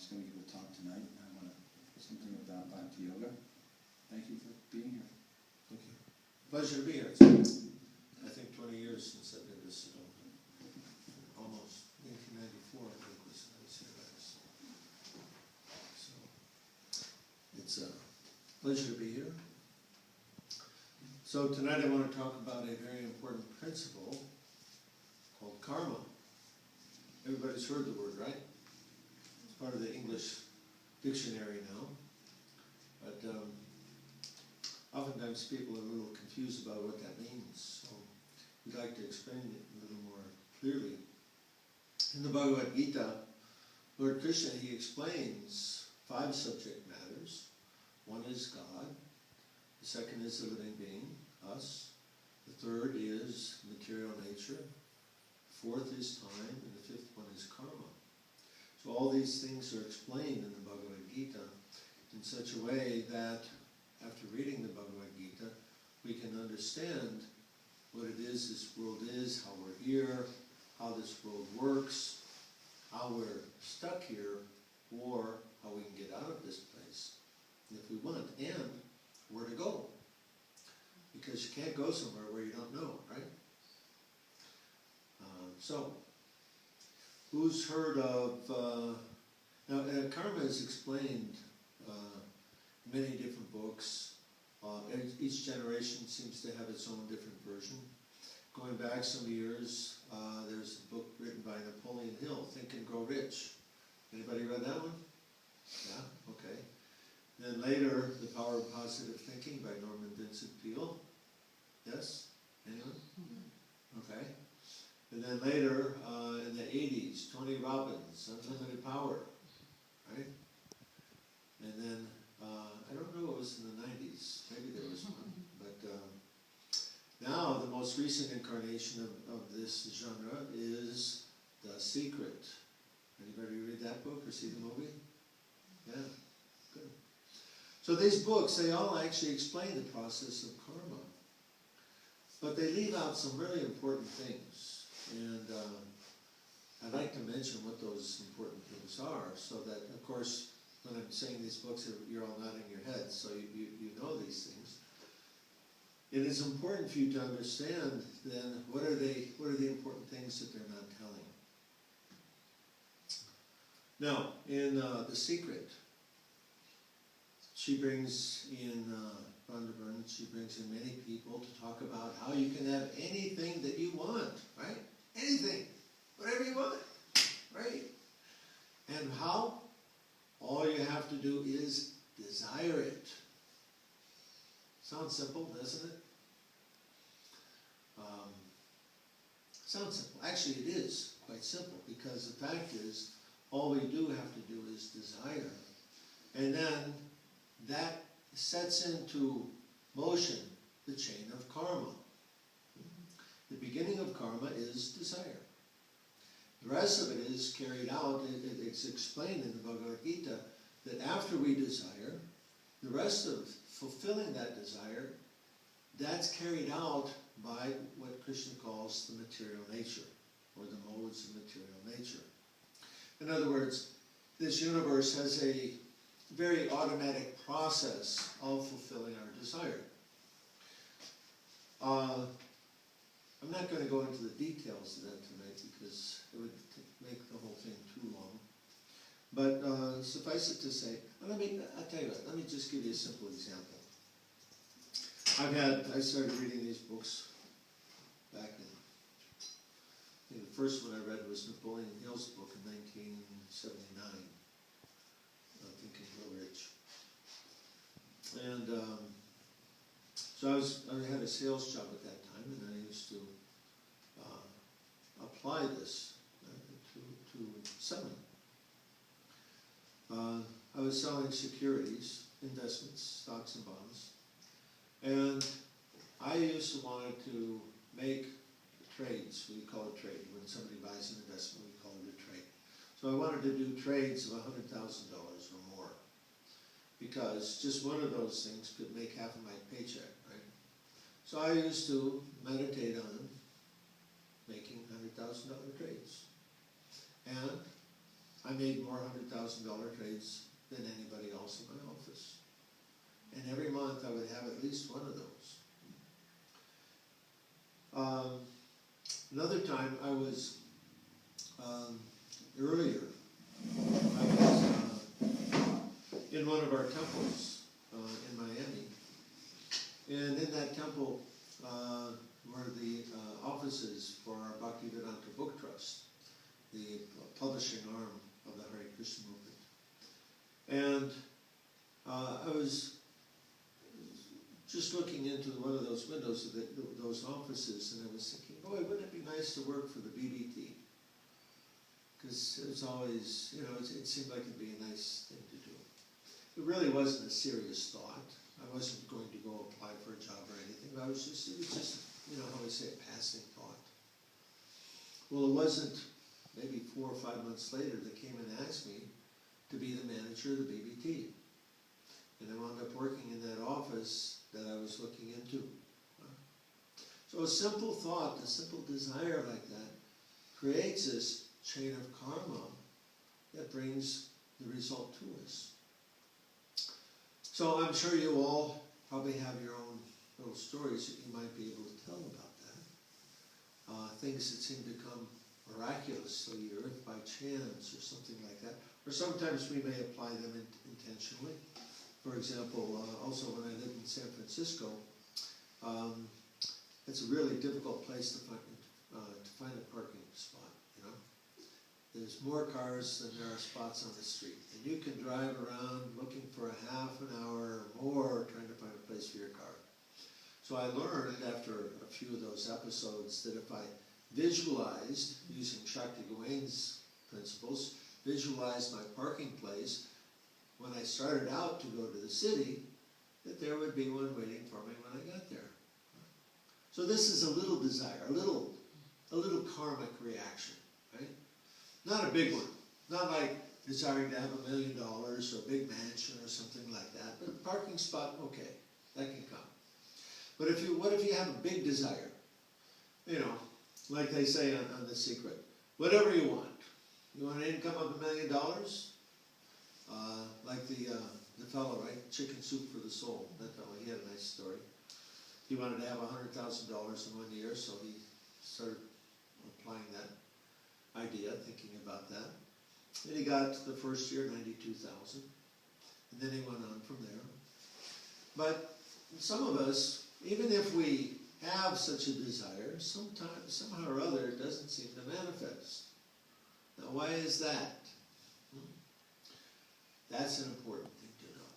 he's going to give a talk tonight. I want to put something with that Bhakti Yoga. Thank you for being here. Thank you. Pleasure to be here. It's, I think 20 years since I did this. Almost 1994, I think was here last. So it's a pleasure to be here. So tonight I want to talk about a very important principle called karma. Everybody's heard the word, right? It's part of the English dictionary now. But oftentimes people are a little confused about what that means. So we'd like to explain it a little more clearly. In the Bhagavad Gita, Lord Krishna, he explains 5 subject matters. One is God. The second is the living being, us. The third is material nature. The fourth is time, and the fifth one is karma. So all these things are explained in the Bhagavad Gita in such a way that after reading the Bhagavad Gita, we can understand what it is this world is, how we're here, how this world works, how we're stuck here, or how we can get out of this place if we want, and where to go. Because you can't go somewhere where you don't know, right? So, who's heard of, now karma is explained in many different books. Each generation seems to have its own different version. Going back some years, there's a book written by Napoleon Hill, Think and Grow Rich. Anybody read that one? Yeah? Okay. Then later, The Power of Positive Thinking by Norman Vincent Peale. Yes? Anyone? Okay. And then later, in the 80s, Tony Robbins, Unlimited Power. Right? And then, I don't know, it was in the 90s. Maybe there was one. But now, the most recent incarnation of this genre is The Secret. Anybody read that book or see the movie? Yeah, good. So these books, they all actually explain the process of karma. But they leave out some really important things. And I'd like to mention what those important things are, so that, of course, when I'm saying these books, you're all nodding your heads, so you know these things. It is important for you to understand, then, what are the important things that they're not telling. Now, in The Secret, she brings in, Rhonda Byrne, she brings in many people to talk about how you can have anything that you want, right? Anything, whatever you want, right? And how? All you have to do is desire it. Sounds simple, doesn't it? Sounds simple. Actually, it is quite simple, because the fact is, all we do have to do is desire. And then that sets into motion the chain of karma. The beginning of karma is desire. The rest of it is carried out, it's explained in the Bhagavad Gita, that after we desire, the rest of fulfilling that desire, that's carried out by what Krishna calls the material nature, or the modes of material nature. In other words, this universe has a very automatic process of fulfilling our desire. I'm not going to go into the details of that tonight, because it would make the whole thing too long. But suffice it to say, I'll tell you what, let me just give you a simple example. I started reading these books back in, I think the first one I read was Napoleon Hill's book in 1979, Think and Grow Rich. And so I had a sales job at that time, and I used to apply this to selling. I was selling securities, investments, stocks and bonds, and I used to want to make trades. We call it trade. When somebody buys an investment, we call it a trade. So I wanted to do trades of $100,000 or more, because just one of those things could make half of my paycheck, right? So I used to meditate on making $100,000 trades. And I made more $100,000 trades than anybody else in my office. And every month I would have at least one of those. Another time I was, earlier, I was in one of our temples in Miami. And in that temple were the offices for our Bhaktivedanta Book Trust, the publishing arm of the Hare Krishna movement. And I was just looking into one of those windows of those offices, and I was thinking, boy, wouldn't it be nice to work for the BBT? Because it's always, you know, it seemed like it'd be a nice thing to do. It really wasn't a serious thought. I wasn't going to go apply for a job or anything. It was just, you know, how we say, a passing thought. Well, it wasn't maybe 4 or 5 months later they came and asked me to be the manager of the BBT. And I wound up working in that office that I was looking into. So a simple thought, a simple desire like that creates this chain of karma that brings the result to us. So I'm sure you all probably have your own little stories that you might be able to tell about that. Things that seem to come miraculously or by chance or something like that. Or sometimes we may apply them intentionally. For example, also when I lived in San Francisco, it's a really difficult place to find a parking spot, you know. There's more cars than there are spots on the street. And you can drive around looking for a half an hour or more trying to find a place for your car. So I learned after a few of those episodes that if I visualized, using Shakti Gawain's principles, visualized my parking place, when I started out to go to the city, that there would be one waiting for me when I got there. So this is a little desire, a little karmic reaction, right? Not a big one. Not like desiring to have $1 million or a big mansion or something like that. But a parking spot, okay, that can come. But what if you have a big desire? You know, like they say on The Secret, whatever you want. You want an income of $1 million? Like the fellow, right? Chicken Soup for the Soul. That fellow, he had a nice story. He wanted to have $100,000 in 1 year, so he started applying that idea, thinking about that. And he got the first year 92,000, and then he went on from there. But some of us, even if we have such a desire, somehow or other, it doesn't seem to manifest. Now, why is that? That's an important thing to know.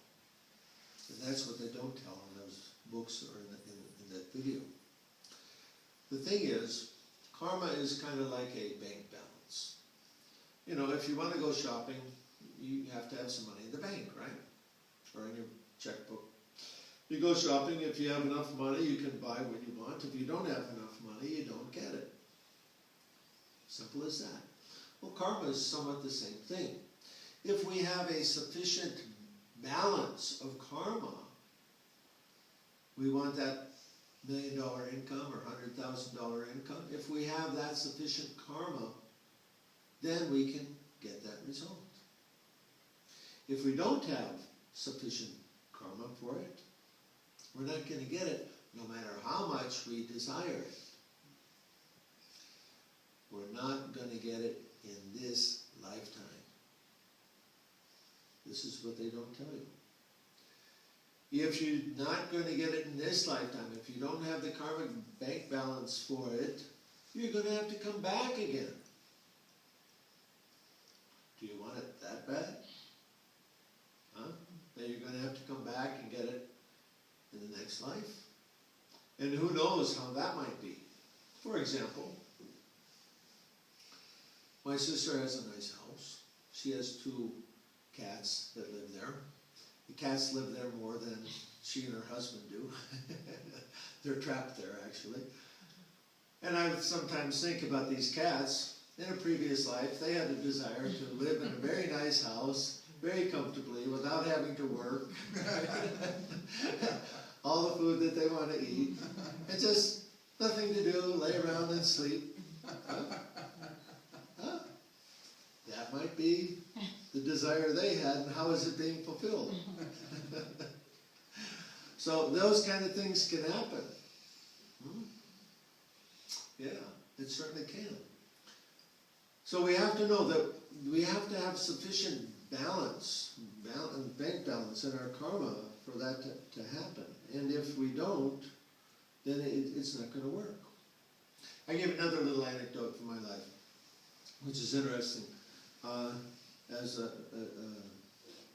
And that's what they don't tell in those books or in that video. The thing is, karma is kind of like a bank balance. You know, if you want to go shopping, you have to have some money in the bank, right? Or in your checkbook. You go shopping, if you have enough money, you can buy what you want. If you don't have enough money, you don't get it. Simple as that. Well, karma is somewhat the same thing. If we have a sufficient balance of karma, we want that $1 million income or $100,000 income. If we have that sufficient karma, then we can get that result. If we don't have sufficient karma for it, we're not going to get it no matter how much we desire it. We're not going to get it in this lifetime. This is what they don't tell you. If you're not going to get it in this lifetime, if you don't have the karmic bank balance for it, you're going to have to come back again. Do you want it that bad? Huh? That you're going to have to come back and get it in the next life? And who knows how that might be. For example, my sister has a nice house. She has 2 cats that live there. The cats live there more than she and her husband do. They're trapped there, actually. And I sometimes think about these cats. In a previous life, they had a desire to live in a very nice house, very comfortably, without having to work. All the food that they want to eat. And just nothing to do, lay around and sleep. Huh? Huh? That that might be the desire they had, and how is it being fulfilled? So those kind of things can happen. Yeah, it certainly can. So we have to know that we have to have sufficient balance, bank balance in our karma for that to happen. And if we don't, then it's not going to work. I give another little anecdote from my life, which is interesting. As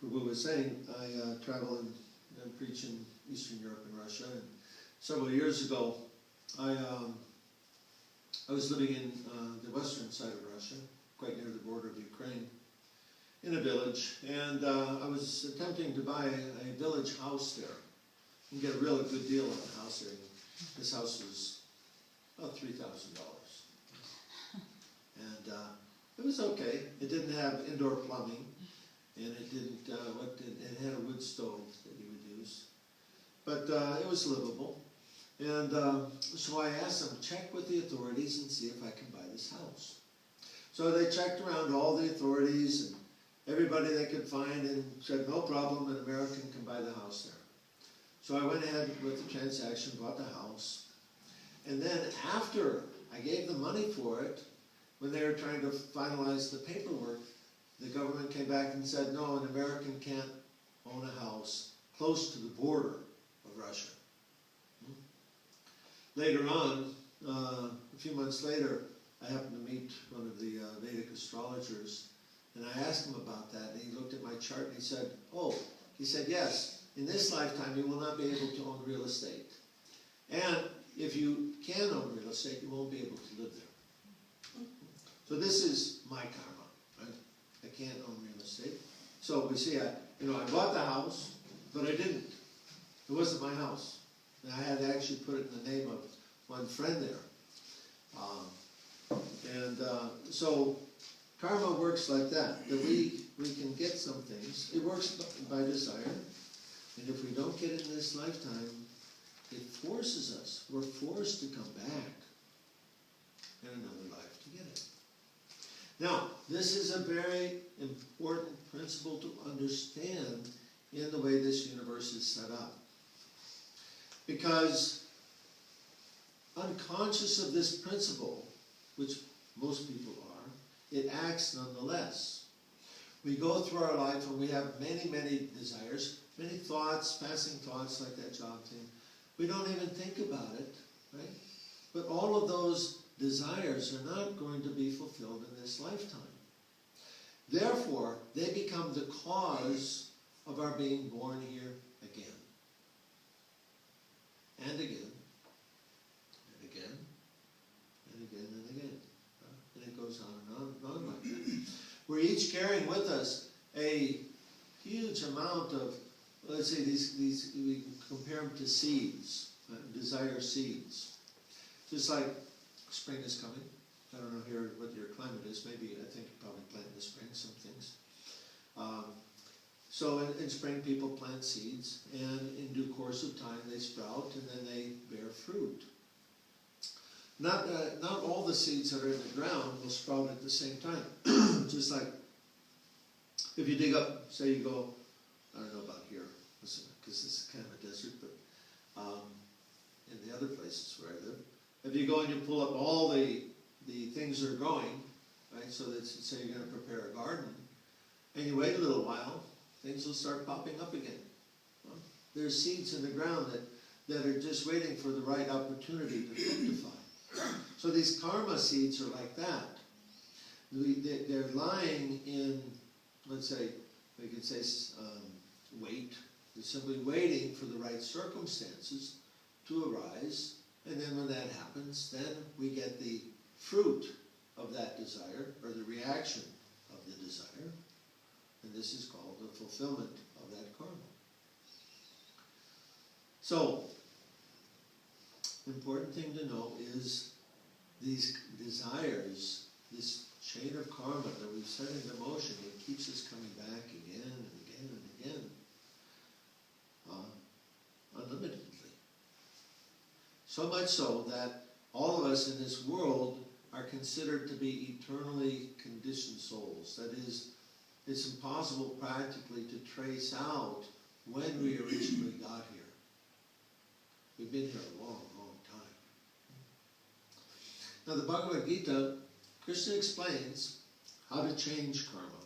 Prabhu was saying, I travel and preach in Eastern Europe and Russia. And several years ago, I was living in the western side of Russia, quite near the border of Ukraine, in a village. And I was attempting to buy a village house there and get a really good deal on a house there. This house was about $3,000. And it was okay. It didn't have indoor plumbing, and it didn't. It had a wood stove that you would use, but it was livable. And so I asked them, check with the authorities and see if I can buy this house. So they checked around all the authorities and everybody they could find and said, no problem, an American can buy the house there. So I went ahead with the transaction, bought the house. And then after I gave the money for it, when they were trying to finalize the paperwork, the government came back and said, no, an American can't own a house close to the border of Russia. Later on, a few months later, I happened to meet one of the Vedic astrologers, and I asked him about that, and he looked at my chart and he said, yes, in this lifetime you will not be able to own real estate. And if you can own real estate, you won't be able to live there. So this is my karma, right? I can't own real estate. So we see, I bought the house, but I didn't. It wasn't my house. And I had to actually put it in the name of one friend there. So karma works like that we can get some things. It works by desire. And if we don't get it in this lifetime, it forces us. We're forced to come back in another life to get it. Now, this is a very important principle to understand in the way this universe is set up. Because unconscious of this principle, which most people are, it acts nonetheless. We go through our life and we have many, many desires, many thoughts, passing thoughts like that job thing. We don't even think about it, right? But all of those desires are not going to be fulfilled in this lifetime. Therefore, they become the cause of our being born here again. And again, and again, and again, and again. And it goes on and on like that. We're each carrying with us a huge amount of, let's say, these we compare them to seeds, desire seeds. Just like spring is coming. I don't know here what your climate is. Maybe, I think you probably plant in the spring some things. So in spring people plant seeds, and in due course of time they sprout and then they bear fruit. Not all the seeds that are in the ground will sprout at the same time. Just like if you dig up, say you go, I don't know about here, because this is kind of a desert, but in the other places where I live, if you go and you pull up all the things that are growing, right, so that, say you're going to prepare a garden, and you wait a little while, things will start popping up again. Well, there's seeds in the ground that are just waiting for the right opportunity to fructify. So these karma seeds are like that. They're lying in, let's say, we could say wait. They're simply waiting for the right circumstances to arise. And then when that happens, then we get the fruit of that desire, or the reaction of the desire. And this is called the fulfillment of that karma. So, the important thing to know is these desires, this chain of karma that we've set into motion, it keeps us coming back again and again and again, unlimitedly. So much so that all of us in this world are considered to be eternally conditioned souls. That is, it's impossible practically to trace out when we originally got here. We've been here a long, long time. Now the Bhagavad Gita, Krishna explains how to change karma.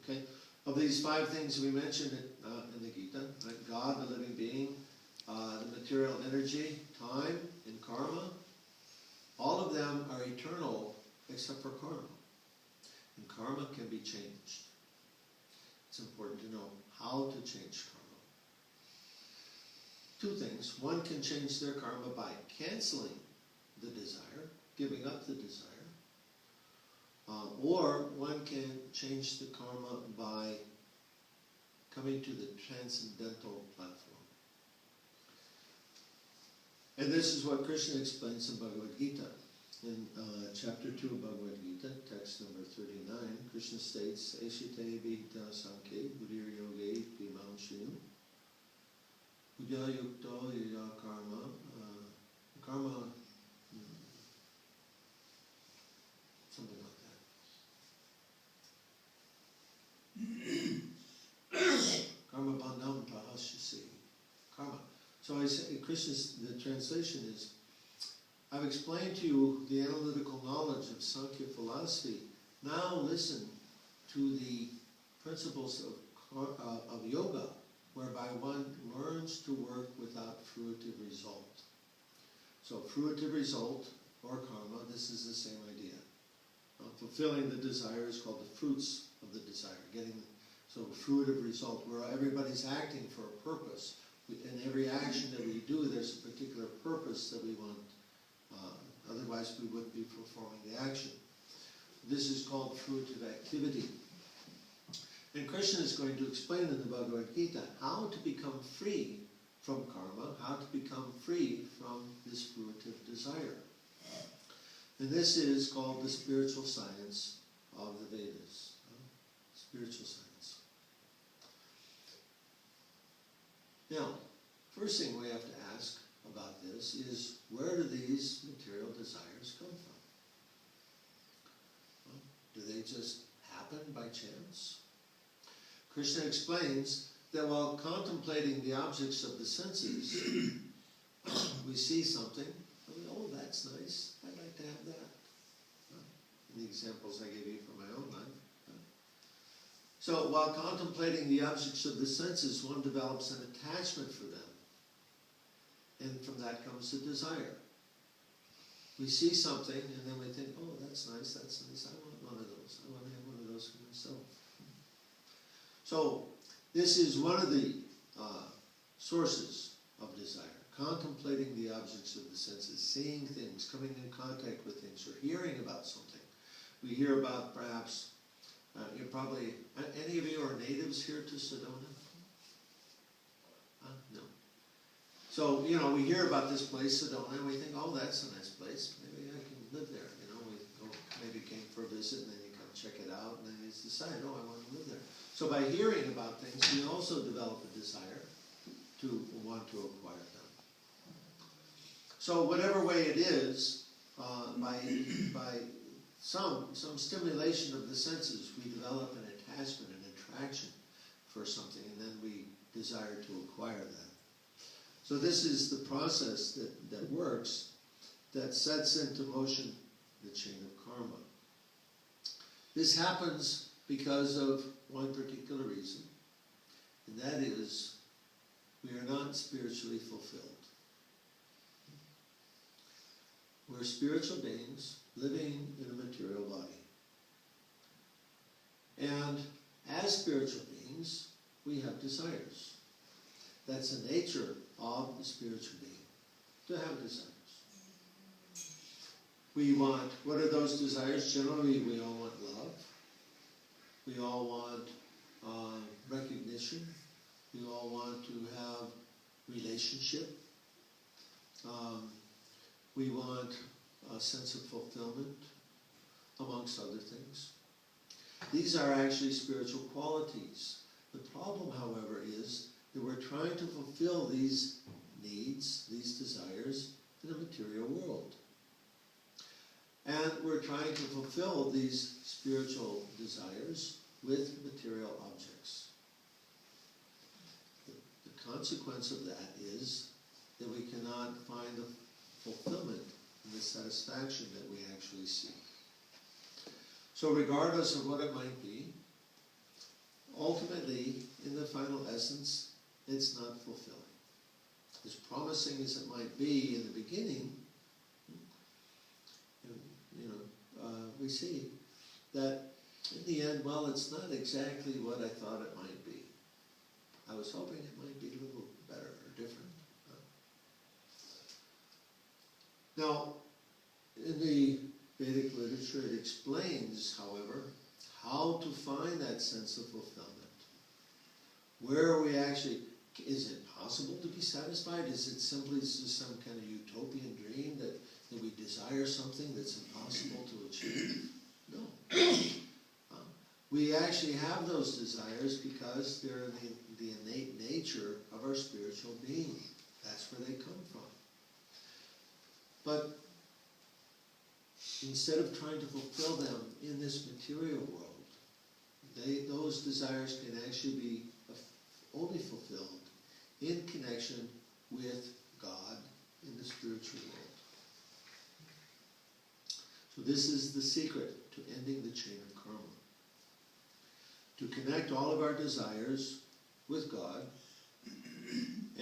Okay? Of these 5 things we mentioned in the Gita, right? God, the living being, the material energy, time, and karma, all of them are eternal except for karma. And karma can be changed. It's important to know how to change karma. 2 things. One can change their karma by canceling the desire, giving up the desire. Or one can change the karma by coming to the transcendental platform. And this is what Krishna explains in Bhagavad Gita. In chapter 2 of Bhagavad Gita, text number 39, Krishna states, Eshite vihita sanke buddhir yoge bhimam shinu udya yukto yaya karma karma something like that. Karma bandham prahashyasi. Karma. So I say, Krishna's, the translation is, I've explained to you the analytical knowledge of Sankhya philosophy. Now listen to the principles of yoga, whereby one learns to work without fruitive result. So fruitive result, or karma, this is the same idea. Fulfilling the desire is called the fruits of the desire. So fruitive result, where everybody's acting for a purpose. In every action that we do, there's a particular purpose that we want. Otherwise, we wouldn't be performing the action. This is called fruitive activity. And Krishna is going to explain in the Bhagavad Gita how to become free from karma, how to become free from this fruitive desire. And this is called the spiritual science of the Vedas. Spiritual science. Now, first thing we have to ask about this is, where do these material desires come from? Do they just happen by chance? Krishna explains that while contemplating the objects of the senses, we see something, and we, oh, that's nice, I'd like to have that. In the examples I gave you from my own life. So while contemplating the objects of the senses, one develops an attachment for them. And from that comes the desire. We see something and then we think, oh, that's nice, I want one of those. I want to have one of those for myself. So this is one of the sources of desire. Contemplating the objects of the senses, seeing things, coming in contact with things, or hearing about something. We hear about perhaps, you're probably, any of you are natives here to Sedona? No. So, you know, we hear about this place, Sedona, and we think, oh, that's a nice place. Maybe I can live there. You know, we go, maybe came for a visit, and then you come check it out, and then you decide, oh, I want to live there. So by hearing about things, we also develop a desire to want to acquire them. So whatever way it is, by some stimulation of the senses, we develop an attachment, an attraction for something, and then we desire to acquire that. So this is the process that works, that sets into motion the chain of karma. This happens because of one particular reason, and that is we are not spiritually fulfilled. We're spiritual beings living in a material body. And as spiritual beings, we have desires. That's the nature of the spiritual being, to have desires. We want, what are those desires? Generally, we all want love. We all want recognition. We all want to have relationship. We want a sense of fulfillment, amongst other things. These are actually spiritual qualities. The problem, however, is that we're trying to fulfill these needs, these desires, in a material world. And we're trying to fulfill these spiritual desires with material objects. The consequence of that is that we cannot find the fulfillment and the satisfaction that we actually seek. So regardless of what it might be, ultimately, in the final essence, it's not fulfilling. As promising as it might be in the beginning, we see that in the end, well, it's not exactly what I thought it might be. I was hoping it might be a little better or different. Now, in the Vedic literature, it explains, however, how to find that sense of fulfillment. Where are we actually, is it possible to be satisfied? Is it simply just some kind of utopian dream that we desire something that's impossible to achieve? No. We actually have those desires because they're in the innate nature of our spiritual being. That's where they come from. But instead of trying to fulfill them in this material world, those desires can actually be only fulfilled in connection with God in the spiritual world. So this is the secret to ending the chain of karma. To connect all of our desires with God,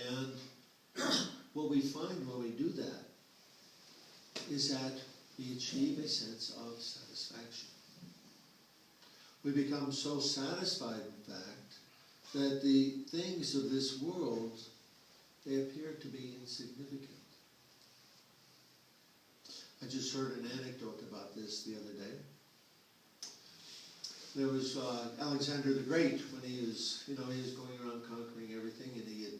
and what we find when we do that is that we achieve a sense of satisfaction. We become so satisfied, in fact, that the things of this world, they appear to be insignificant. I just heard an anecdote about this the other day. There was Alexander the Great, when he was going around conquering everything, and he had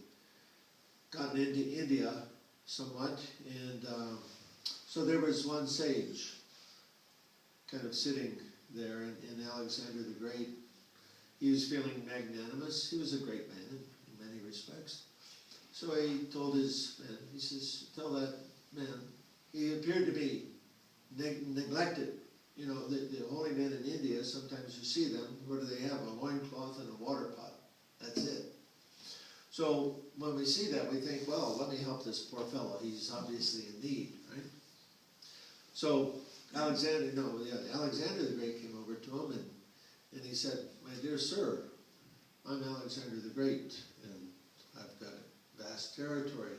gotten into India somewhat, and so there was one sage kind of sitting there, and Alexander the Great, he was feeling magnanimous. He was a great man in many respects. So he told his men, he says, tell that man, he appeared to be neglected. You know, the holy men in India, sometimes you see them, what do they have? A loincloth and a water pot. That's it. So when we see that, we think, well, let me help this poor fellow. He's obviously in need, right? So Alexander the Great came over to him, and he said, my dear sir, I'm Alexander the Great, and I've got a vast territory.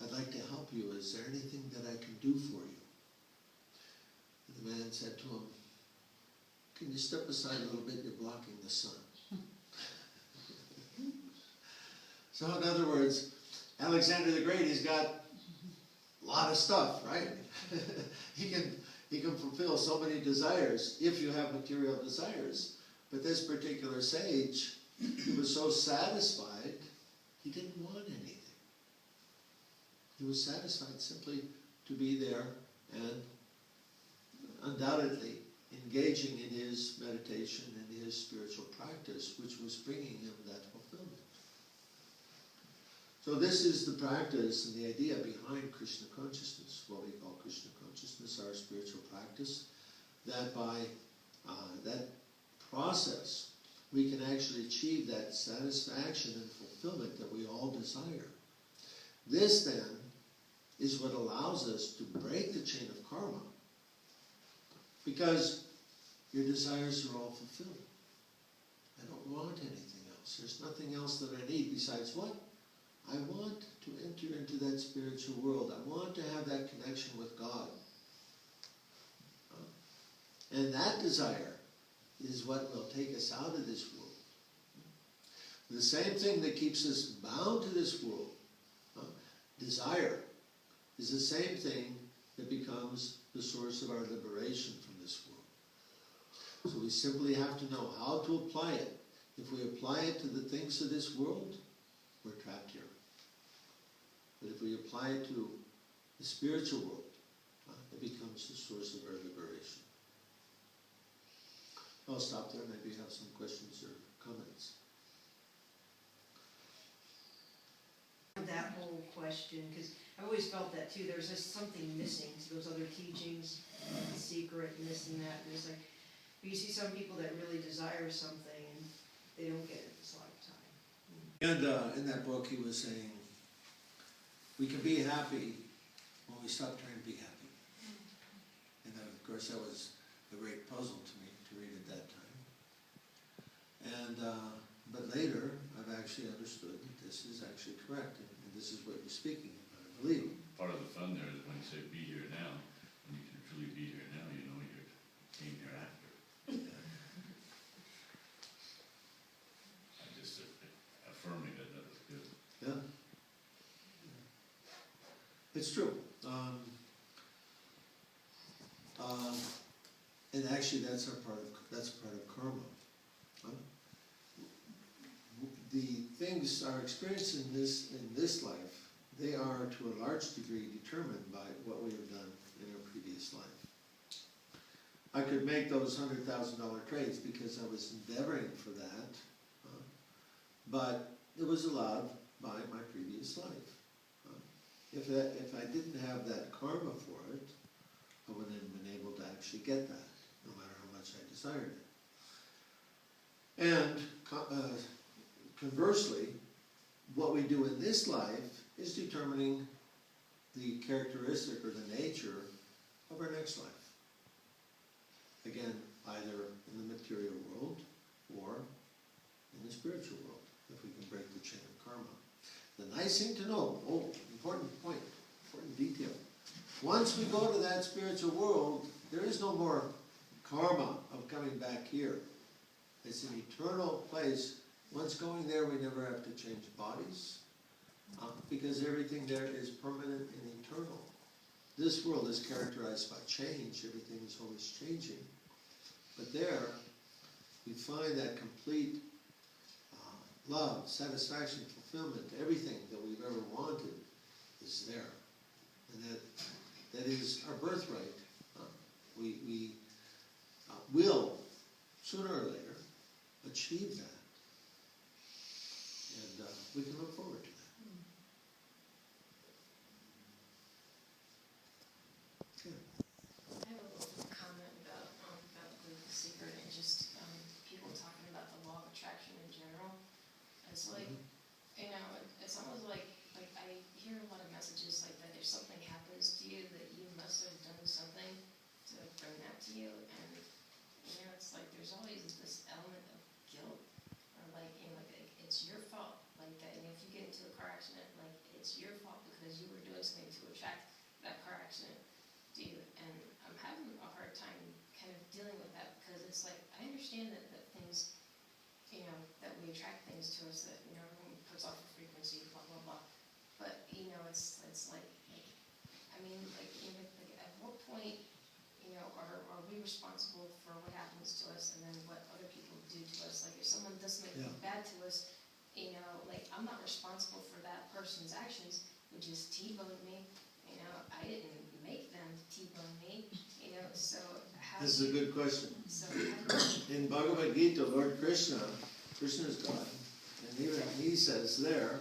I'd like to help you. Is there anything that I can do for you? And the man said to him, can you step aside a little bit? You're blocking the sun. So in other words, Alexander the Great, he's got a lot of stuff, right? He can fulfill so many desires if you have material desires. But this particular sage, he was so satisfied, he didn't want anything. He was satisfied simply to be there and undoubtedly engaging in his meditation and his spiritual practice, which was bringing him that fulfillment. So this is the practice and the idea behind Krishna consciousness, what we call Krishna consciousness, our spiritual practice, that by that process we can actually achieve that satisfaction and fulfillment that we all desire. This then is what allows us to break the chain of karma, because your desires are all fulfilled. I don't want anything else. There's nothing else that I need besides what? I want to enter into that spiritual world. I want to have that connection with God. And that desire is what will take us out of this world. The same thing that keeps us bound to this world, desire, is the same thing that becomes the source of our liberation from this world. So we simply have to know how to apply it. If we apply it to the things of this world, we're trapped here. But if we apply it to the spiritual world, it becomes the source of our liberation. I'll stop there. Maybe you have some questions or comments. That whole question, because I always felt that too. There's just something missing to those other teachings, the secret, and this and that. And it's like, you see some people that really desire something, they don't get it in this lifetime. And in that book, he was saying, we can be happy when we stop trying to be happy. And of course, that was a great puzzle to me to read at that time. And but later, I've actually understood that this is actually correct, and this is what you're speaking about, I believe. Part of the fun there is when you say be here now, when you can truly be here now, you know you came here after. I just affirming that was good. Yeah. It's true. And actually, that's part of karma. Huh? The things our experience in this life, they are to a large degree determined by what we have done in our previous life. I could make those $100,000 trades because I was endeavoring for that, but it was allowed by my previous life. If I didn't have that karma for it, I wouldn't have been able to actually get that, no matter how much I desired it. And conversely, what we do in this life is determining the characteristic or the nature of our next life. Again, either in the material world or in the spiritual world, if we can break the chain of karma. The nice thing to know, important point, important detail. Once we go to that spiritual world, there is no more karma of coming back here. It's an eternal place. Once going there, we never have to change bodies, because everything there is permanent and eternal. This world is characterized by change. Everything is always changing. But there, we find that complete love, satisfaction, fulfillment, everything that we've ever wanted is there. And that is our birthright. We will, sooner or later, achieve that. And we can look forward to that. I have a little comment about the secret and just people talking about the law of attraction in general. It's like, you know, it's almost like I hear a lot of messages like that if something happens to you that you must have done something to bring that to you, and you know, it's like there's always this element of guilt, or like, you know, like it's your fault, like that, and if you get into a car accident, like it's your fault because you were doing something to attract that car accident to you. And I'm having a hard time kind of dealing with that, because it's like, I understand that things, you know, that we attract things to us that, you know, everyone puts off a frequency, blah, blah, blah. But, you know, it's like, I mean, like, you know, like at what point, you know, are we responsible for what happens to us and then what other people do to us? Like, if someone does something bad to us, you know, like, I'm not responsible for that person's actions, who just T-boned me. You know, I didn't make them T-bone me, you know, so how... This is a good question. So in Bhagavad Gita, Lord Krishna is God, and even he says there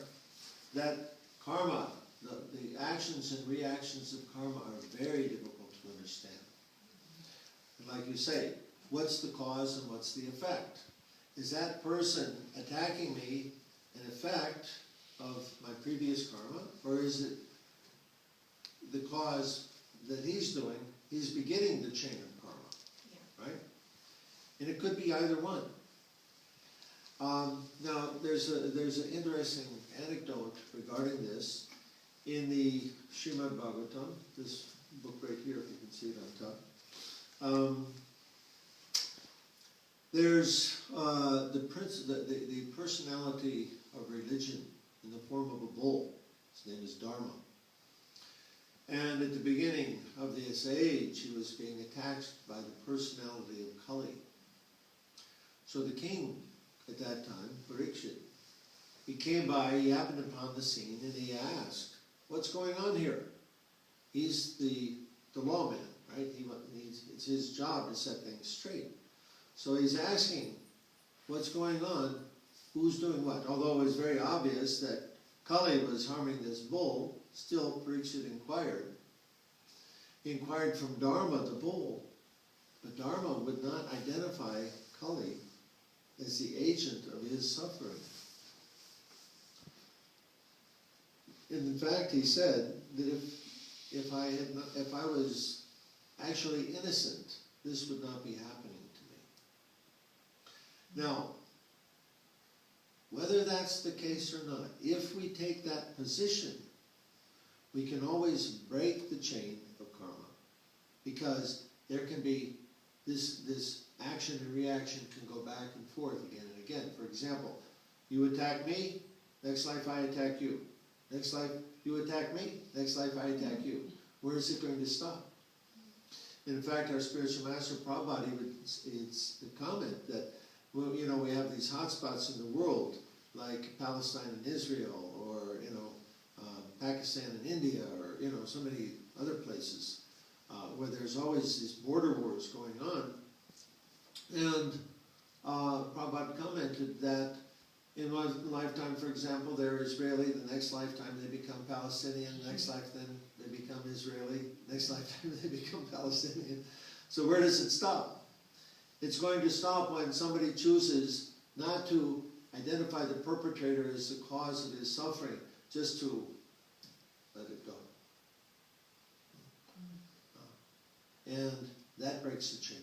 that karma, the actions and reactions of karma are very difficult to understand. And like you say, what's the cause and what's the effect? Is that person attacking me an effect of my previous karma, or is it the cause that he's doing? He's beginning the chain of karma, right? And it could be either one. Now, there's an interesting anecdote regarding this in the Srimad Bhagavatam, this book right here, if you can see it on top. There's the personality of religion in the form of a bull. His name is Dharma. And at the beginning of this age, he was being attacked by the personality of Kali. So the king at that time, Parikshit, he came by, he happened upon the scene, and he asked, what's going on here? He's the lawman, right? It's his job to set things straight. So he's asking, what's going on? Who's doing what? Although it was very obvious that Kali was harming this bull, still Parikshit inquired. He inquired from Dharma, the bull, but Dharma would not identify Kali as the agent of his suffering. And in fact, he said that if I was actually innocent, this would not be happening to me. Now, whether that's the case or not, if we take that position, we can always break the chain of karma, because there can be this action and reaction can go back and forth again and again. For example, you attack me, next life I attack you. Next life you attack me, next life I attack you. Where is it going to stop? In fact, our spiritual master Prabhupada it's the comment that, well, you know, we have these hotspots in the world, like Palestine and Israel, or Pakistan and India, or so many other places where there's always these border wars going on. And Prabhupada commented that in one lifetime, for example, they're Israeli, the next lifetime they become Palestinian, next life then they become Israeli, next lifetime they become Palestinian. So where does it stop? It's going to stop when somebody chooses not to identify the perpetrator as the cause of his suffering, just to let it go. And that breaks the chain.